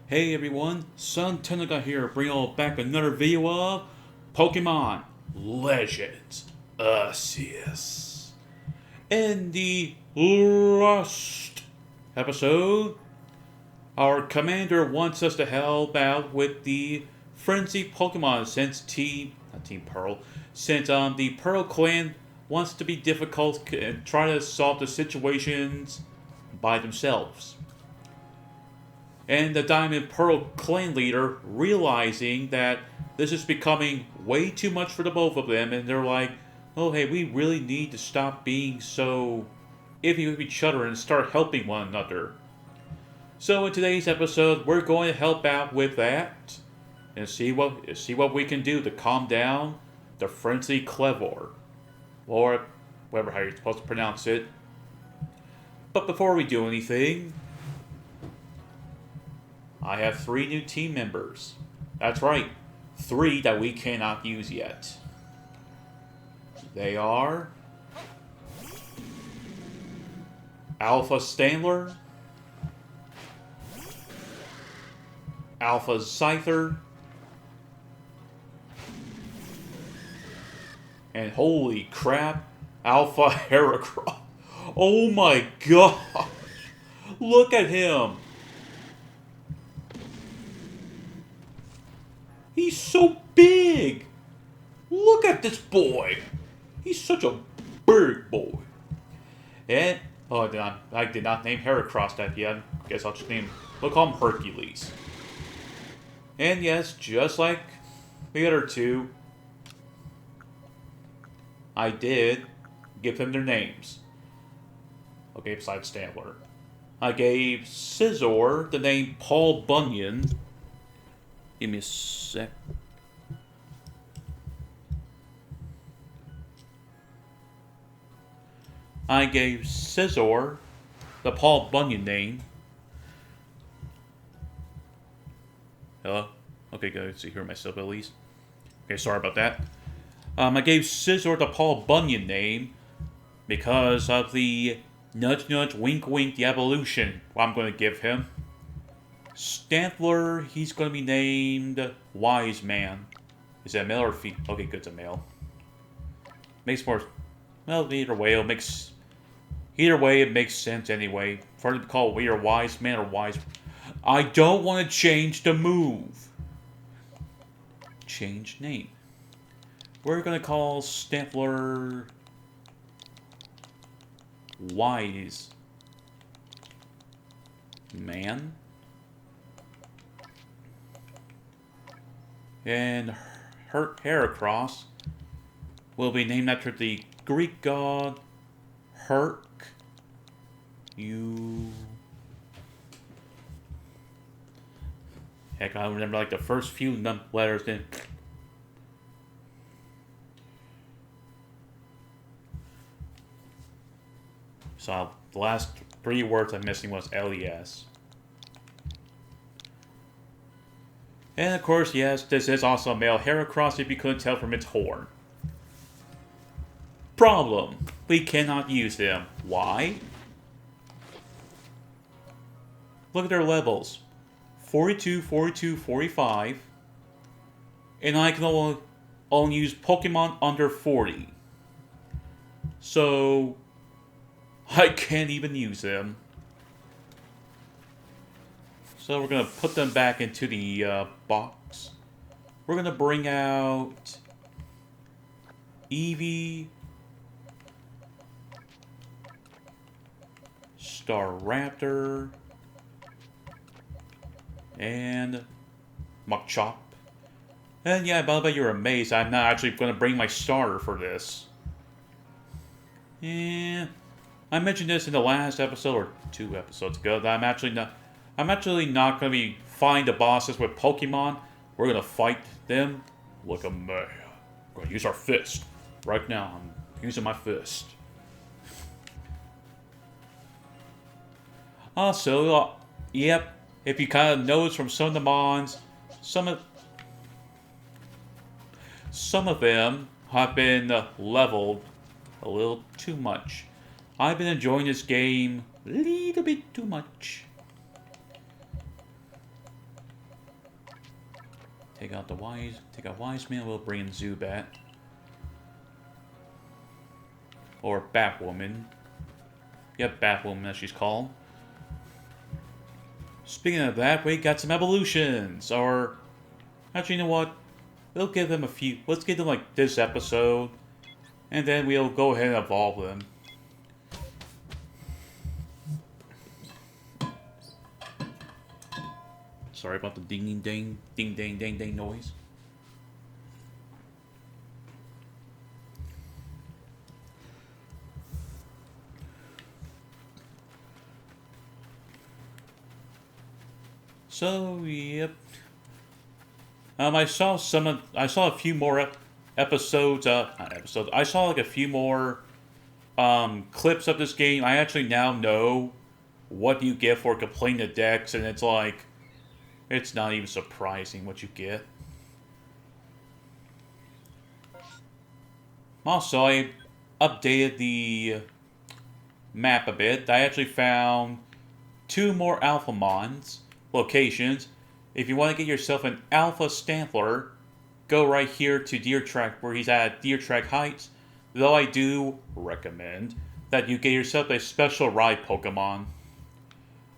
Hey everyone, Sontendo here, bringing all back another video of Pokemon Legends Arceus. In the last episode, our commander wants us to help out with the frenzied Pokemon since not Team Pearl, since the Pearl clan wants to be difficult and try to solve the situations by themselves. And the Diamond Pearl clan leader, realizing that this is becoming way too much for the both of them, and they're like, oh hey, we really need to stop being so iffy with each other and start helping one another. So in today's episode, we're going to help out with that and see what we can do to calm down the frenzy Kleavor, or whatever how you're supposed to pronounce it. But before we do anything, I have 3 new team members. That's right, 3 that we cannot use yet. They are Alpha Standler, Alpha Scyther, and holy crap, Alpha Heracross. Oh my god! Look at him! He's so big! Look at this boy! He's such a big boy. And, I did not name Heracross that yet. Guess I'll just we'll call him Hercules. And yes, just like the other 2, I did give them their names. Okay, besides Stantler. I gave Scizor the name Paul Bunyan. Give me a sec. I gave Scizor the Paul Bunyan name. Hello? Okay, good. So you hear myself at least. Okay, sorry about that. I gave Scizor the Paul Bunyan name because of the nudge nudge wink wink the evolution I'm going to give him. Stantler, he's going to be named Wise Man. Is that male or female? Okay, good, it's a male. Makes more... Well, either way, it makes sense anyway. For him to call either Wise Man or Wise... I don't want to change the move. Change name. We're going to call Stantler Wise Man. And Heracross will be named after the Greek god Heck. Heck, I remember like the first few letters then. So the last 3 words I'm missing was LES. And of course, yes, this is also a male Heracross if you couldn't tell from its horn. Problem. We cannot use them. Why? Look at their levels. 42, 42, 45. And I can only use Pokemon under 40. So, I can't even use them. So we're going to put them back into the box. We're going to bring out Eevee, Staraptor, and Machop. And yeah, by the way, you're amazed. I'm not actually going to bring my starter for this. Yeah, I mentioned this in the last episode or 2 episodes ago that I'm actually not going to be fighting the bosses with Pokemon. We're going to fight them like a man. We're going to use our fist. Right now, I'm using my fist. Also, yep, if you kind of notice from some of the mons, some of them have been leveled a little too much. I've been enjoying this game a little bit too much. Take out Wise Man. We'll bring in Zubat. Or Batwoman. Yep, Batwoman as she's called. Speaking of that, we got some evolutions. Or, actually, you know what? We'll give them a few. Let's give them like this episode. And then we'll go ahead and evolve them. Sorry about the ding ding ding ding ding ding noise. So yep. I saw a few more episodes. Not episodes. I saw like a few more clips of this game. I actually now know what you get for completing the decks, and it's like. It's not even surprising what you get. Also, I updated the map a bit. I actually found 2 more Alphamons locations. If you want to get yourself an Alpha Stantler, go right here to Deer Track, where he's at Deer Track Heights. Though I do recommend that you get yourself a special ride Pokemon.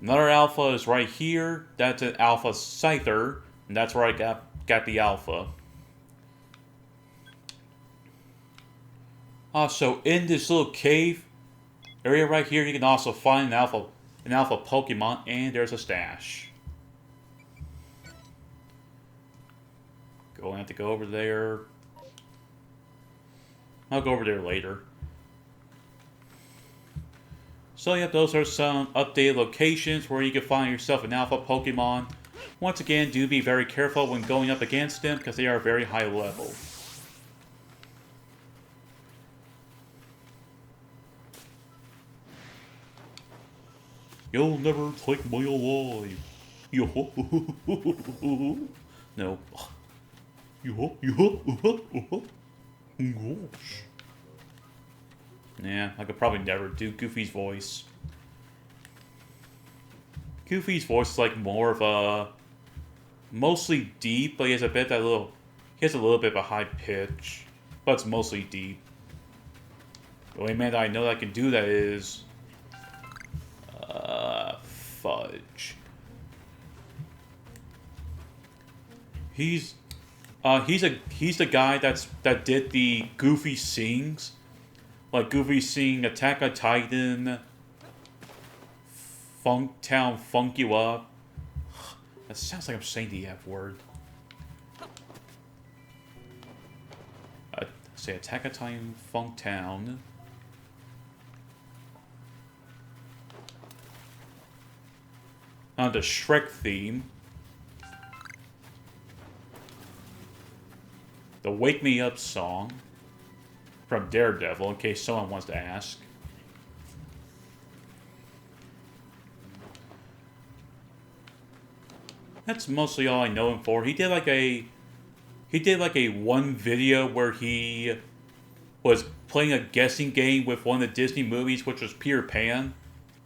Another Alpha is right here. That's an Alpha Scyther, and that's where I got the Alpha. Also, in this little cave area right here, you can also find an Alpha Pokemon, and there's a stash. Going to have to go over there. I'll go over there later. So yep, those are some updated locations where you can find yourself an Alpha Pokemon. Once again, do be very careful when going up against them because they are very high level. You'll never take me alive. No. Gosh. Yeah, I could probably never do Goofy's voice. Goofy's voice is like more of a mostly deep, but he has a little bit of a high pitch, but it's mostly deep. The only man that I know that can do that is Fudge. He's the guy that did the Goofy Sings. Like Goofy sing Attack on Titan, Funktown, Funk You Up. That sounds like I'm saying the F word. Say Attack on Titan, Funktown. On the Shrek theme. The Wake Me Up song. From Daredevil, in case someone wants to ask. That's mostly all I know him for. He did like a one video where he was playing a guessing game with one of the Disney movies, which was Peter Pan.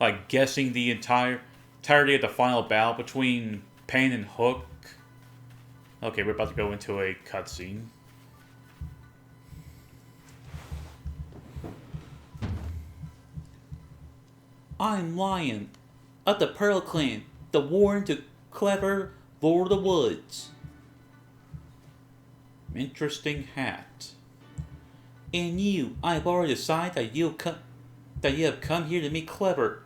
Like guessing the entirety of the final battle between Pan and Hook. Okay, we're about to go into a cutscene. I'm Lion, of the Pearl Clan, the warden to Kleavor, Lord of the Woods. Interesting hat. And you, I've already decided that you have come here to meet Kleavor.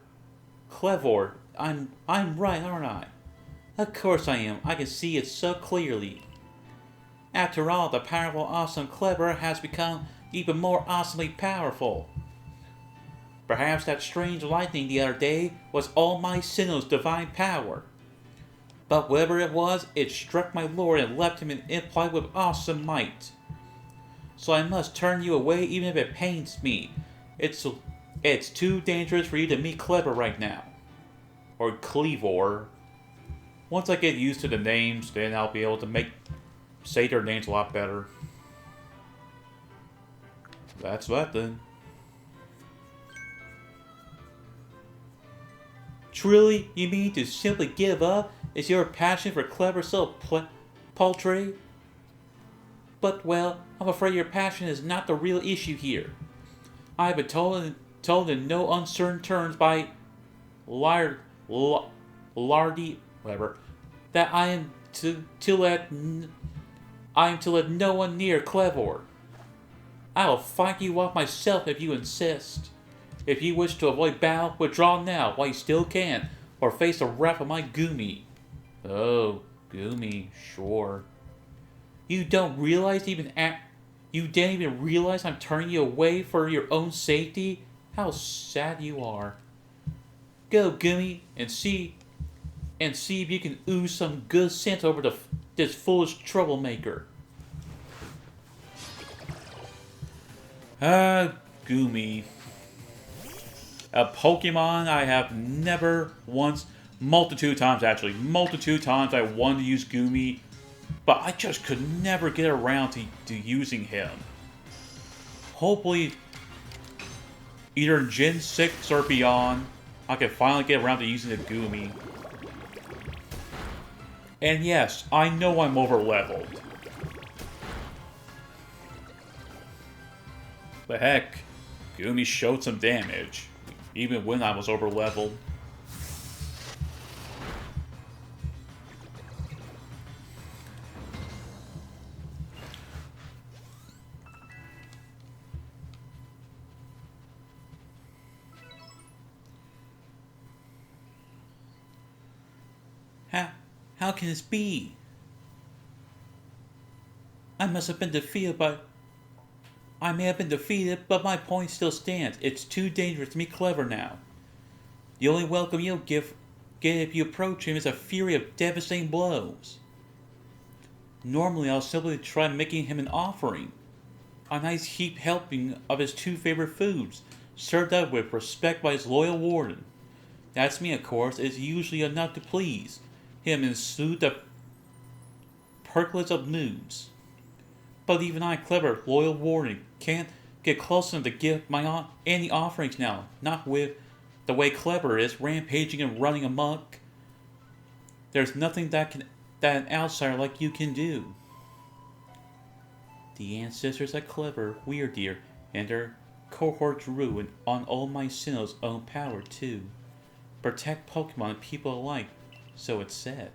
I'm right, aren't I? Of course I am. I can see it so clearly. After all, the powerful, awesome Kleavor has become even more awesomely powerful. Perhaps that strange lightning the other day was all my Sinnoh's divine power. But whatever it was, it struck my lord and left him implied with awesome might. So I must turn you away even if it pains me. It's too dangerous for you to meet Kleavor right now. Or Kleavor. Once I get used to the names, then I'll be able to say their names a lot better. That's that then. Truly, you mean to simply give up? Is your passion for Kleavor Poultry? But, well, I'm afraid your passion is not the real issue here. I have been told in no uncertain terms by Lard, Lardy, whatever, that I am to let no one near Kleavor. I will fight you off myself if you insist. If you wish to avoid battle, withdraw now while you still can, or face the wrath of my Gumi. Oh, Gumi, sure. You don't realize you didn't even realize I'm turning you away for your own safety? How sad you are. Go, Gumi, and see if you can ooze some good sense over this foolish troublemaker. Gumi. A Pokemon I have never once, multitude times I wanted to use Gumi, but I just could never get around to using him. Hopefully, either in Gen 6 or beyond, I can finally get around to using the Gumi. And yes, I know I'm over-leveled. But heck, Gumi showed some damage, even when I was over-leveled. How can this be? I may have been defeated, but my point still stands. It's too dangerous to be Kleavor now. The only welcome you'll get if you approach him is a fury of devastating blows. Normally, I'll simply try making him an offering. A nice heaped helping of his two favorite foods, served up with respect by his loyal warden. That's me, of course, is usually enough to please him and soothe the percolates of moods. But even I, Kleavor, loyal warden, can't get close enough to give any offerings now, not with the way Kleavor is, rampaging and running amok. There's nothing that an outsider like you can do. The ancestors at Kleavor, Weirdeer, and their cohort drew on old Myceno's own power too. Protect Pokemon and people alike, so it's said.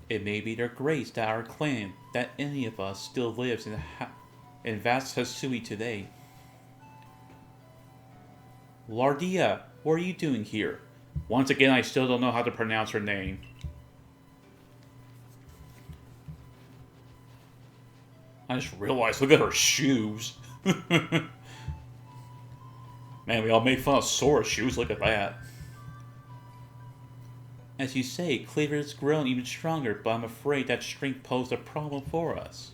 It may be their grace that our clan, that any of us still lives in vast Hisui today. Lardia, what are you doing here? Once again, I still don't know how to pronounce her name. I just realized, look at her shoes. Man, we all made fun of Sora's shoes, look at that. As you say, Kleavor has grown even stronger, but I'm afraid that strength posed a problem for us.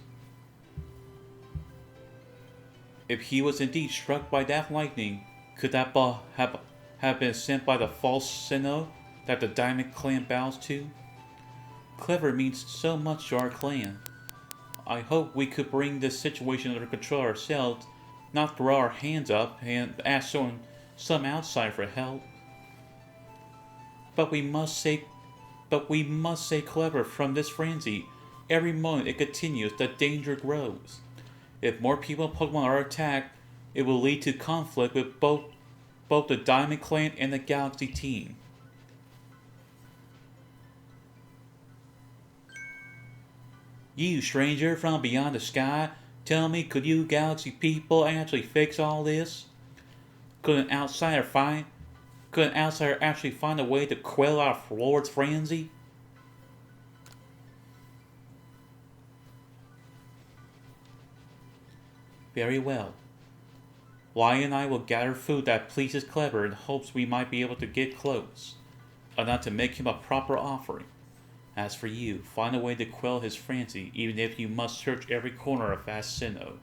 If he was indeed struck by that lightning, could that ball have been sent by the false Sinnoh that the Diamond Clan bows to? Kleavor means so much to our clan. I hope we could bring this situation under control ourselves, not throw our hands up and ask some outsider for help. But we must save Kleavor from this frenzy. Every moment it continues, the danger grows. If more people and Pokemon are attacked, it will lead to conflict with both the Diamond Clan and the Galaxy team. You stranger from beyond the sky, tell me, could you Galaxy people actually fix all this? Could an outsider actually find a way to quell our Lord's frenzy? Very well. Lion and I will gather food that pleases Kleavor in hopes we might be able to get close, enough to make him a proper offering. As for you, find a way to quell his frenzy, even if you must search every corner of vast Sinnoh.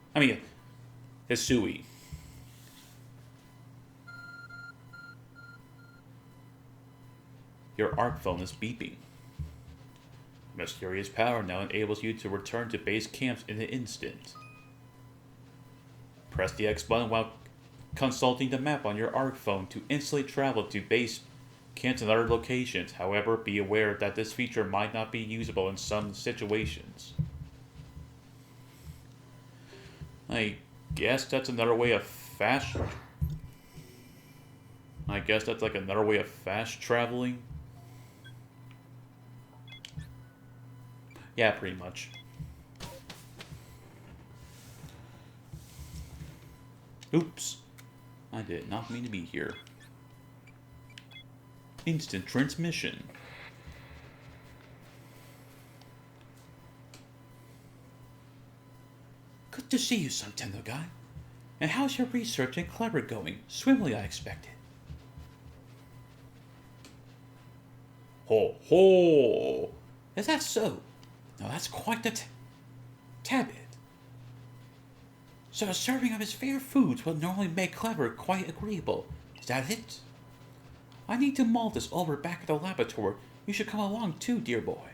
Hisui. Your ARC phone is beeping. Mysterious power now enables you to return to base camps in an instant. Press the X button while consulting the map on your ARC phone to instantly travel to base can't in other locations. However, be aware that this feature might not be usable in some situations. I guess that's another way of fast... I guess that's like another way of fast traveling. Yeah, pretty much. Oops. I did not mean to be here. Instant transmission. Good to see you, Sontendo guy. And how's your research and Kleavor going? Swimmingly, I expected. Ho ho! Is that so? Now that's quite the tabit. So a serving of his favorite foods would normally make Kleavor quite agreeable. Is that it? I need to mull this over back at the laboratory. You should come along too, dear boy.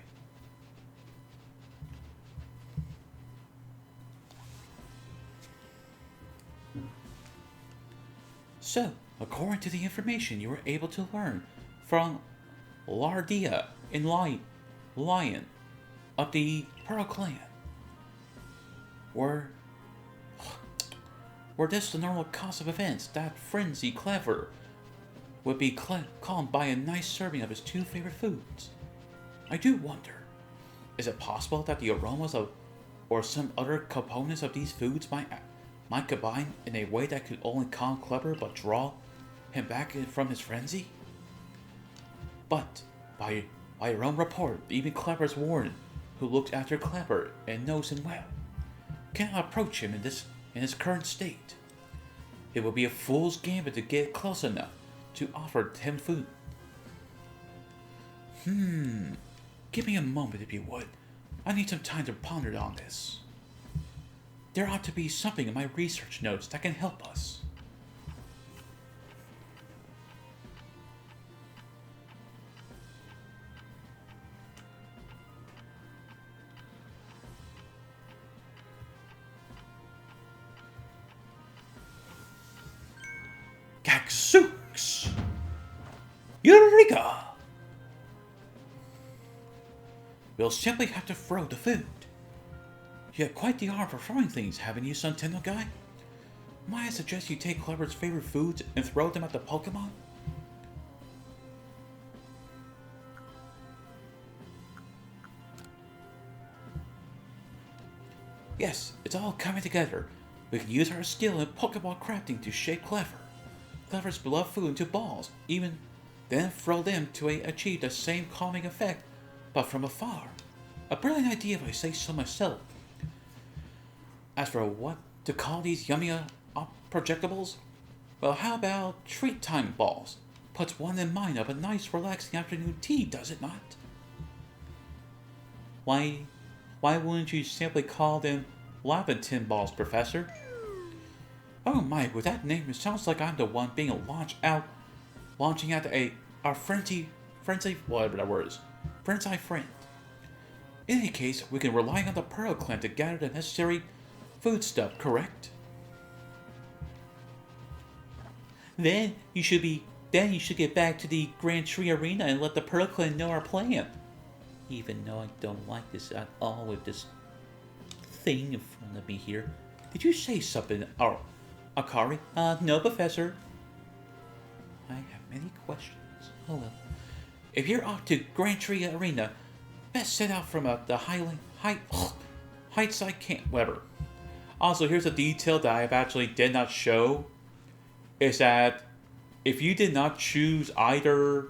So, according to the information you were able to learn from Lardia in Lion of the Pearl Clan, were this the normal course of events that frenzy Kleavor would be calmed by a nice serving of his two favorite foods? I do wonder, is it possible that the aromas of or some other components of these foods might combine in a way that could only calm Kleavor but draw him back from his frenzy? But by your own report, even Kleavor's warden, who looks after Kleavor and knows him well, cannot approach him in his current state. It would be a fool's gambit to get close enough to offer him food. Give me a moment if you would. I need some time to ponder on this. There ought to be something in my research notes that can help us. Gaxooks! Eureka! We'll simply have to throw the food. You have quite the arm for throwing things, haven't you, Sontendo guy? Might I suggest you take Kleavor's favorite foods and throw them at the Pokemon? Yes, it's all coming together. We can use our skill in Pokeball crafting to shape Kleavor's beloved food into balls, even then throw them to achieve the same calming effect, but from afar. A brilliant idea if I say so myself. As for what to call these yummy projectables, well, how about treat time balls? Puts one in mind of a nice relaxing afternoon tea, does it not? Why wouldn't you simply call them Laventin balls, Professor? Oh my, with that name, it sounds like I'm the one being launching out our frenzy, whatever that word is, frenzy friend. In any case, we can rely on the Pearl Clan to gather the necessary foodstuff, correct? Then you should get back to the Grand Tree Arena and let the Pearl Clan know our plan. Even though I don't like this at all with this thing in front of me here. Did you say something, Akari? No, Professor. I have many questions. Oh well. If you're off to Grand Tree Arena, best set out from the heights I can't. Whatever. Also, here's a detail that I actually did not show. Is that if you did not choose either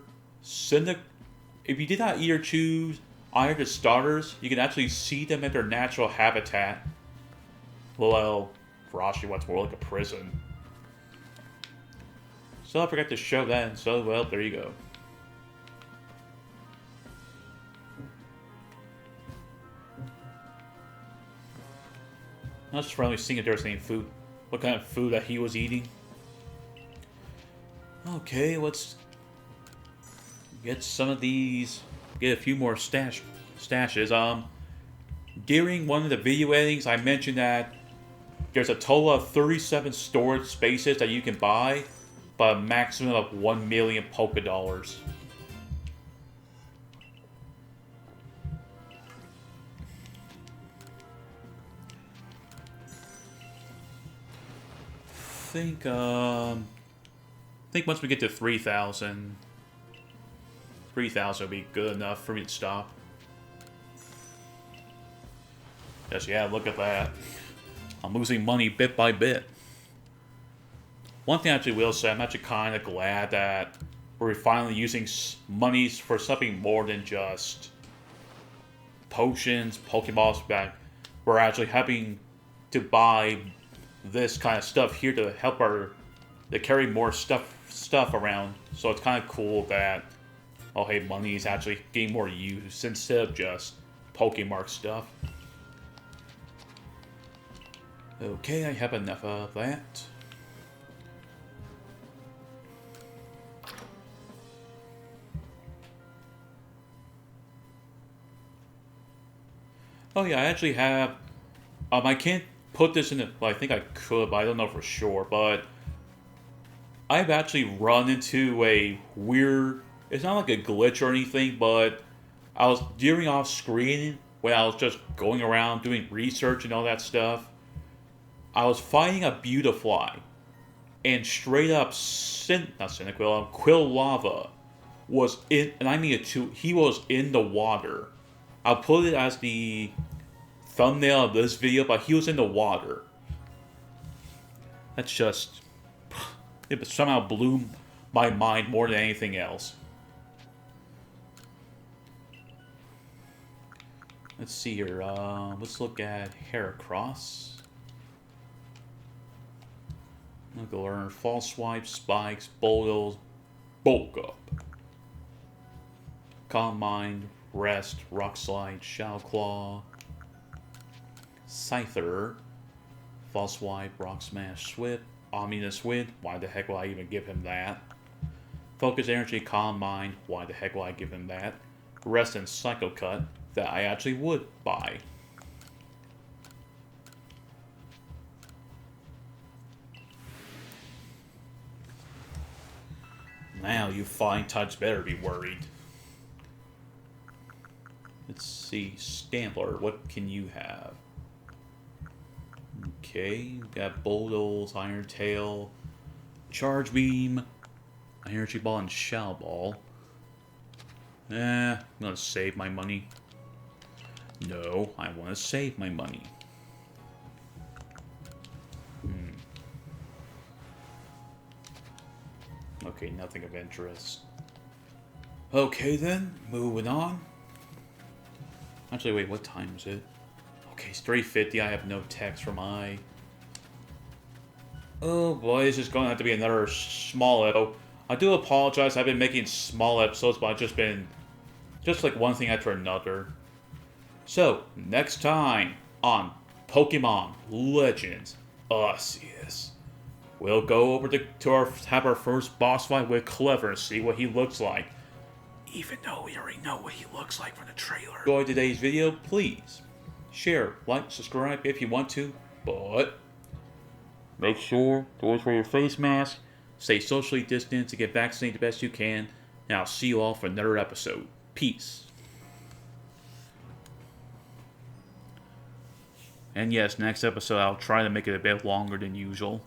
choose either the starters, you can actually see them in their natural habitat. Well, Farashi wants more like a prison. So I forgot to show that, and so, well, there you go. I was just randomly seeing if there was any food. What kind of food that he was eating. Okay, let's get some of these. Get a few more stashes. During one of the video editings, I mentioned that there's a total of 37 storage spaces that you can buy, but a maximum of 1 million Poké Dollars. think once we get to 3,000, 3,000 will be good enough for me to stop. Yes, yeah, look at that. I'm losing money bit by bit. One thing I actually will say, I'm actually kind of glad that we're finally using monies for something more than just potions, Pokeballs back. We're actually having to buy this kind of stuff here to help to carry more stuff around. So it's kind of cool that, oh hey, money is actually getting more use instead of just Pokemark stuff. Okay, I have enough of that. Oh yeah, I actually have. I can't put this in it. Well, I think I could, but I don't know for sure. But I've actually run into a weird. It's not like a glitch or anything, but I was during off screen when I was just going around doing research and all that stuff. I was fighting a Beautifly, and straight up, Kleavor was in, and I mean it too. He was in the water. I'll put it as the thumbnail of this video, but he was in the water. That's just... It somehow blew my mind more than anything else. Let's see here. Let's look at Heracross. I'm gonna learn False Swipe, Spikes, Bulk Up, Calm Mind, Rest, Rock Slide, Shadow Claw, Scyther, False Swipe, Rock Smash, Swift, Ominous Wind. Why the heck will I even give him that? Focus Energy, Calm Mind. Why the heck will I give him that? Rest and Psycho Cut. That I actually would buy. Now you fine types better be worried. Let's see, Stampler, what can you have? Okay, we got Bulldoze, Iron Tail, Charge Beam, Energy Ball, and Shadow Ball. I'm gonna save my money. No, I want to save my money. Okay, nothing of interest. Okay then, moving on. Actually, wait, what time is it? Okay, it's 3:50. I have no text for my... Oh boy, this is going to have to be another small episode. I do apologize, I've been making small episodes, but I've just been... just like one thing after another. So, next time on Pokemon Legends Arceus, we'll go over have our first boss fight with Kleavor and see what he looks like. Even though we already know what he looks like from the trailer. Enjoy today's video, please share, like, subscribe if you want to, but make sure to always wear your face mask, stay socially distanced, and get vaccinated the best you can, and I'll see you all for another episode. Peace. And yes, next episode I'll try to make it a bit longer than usual.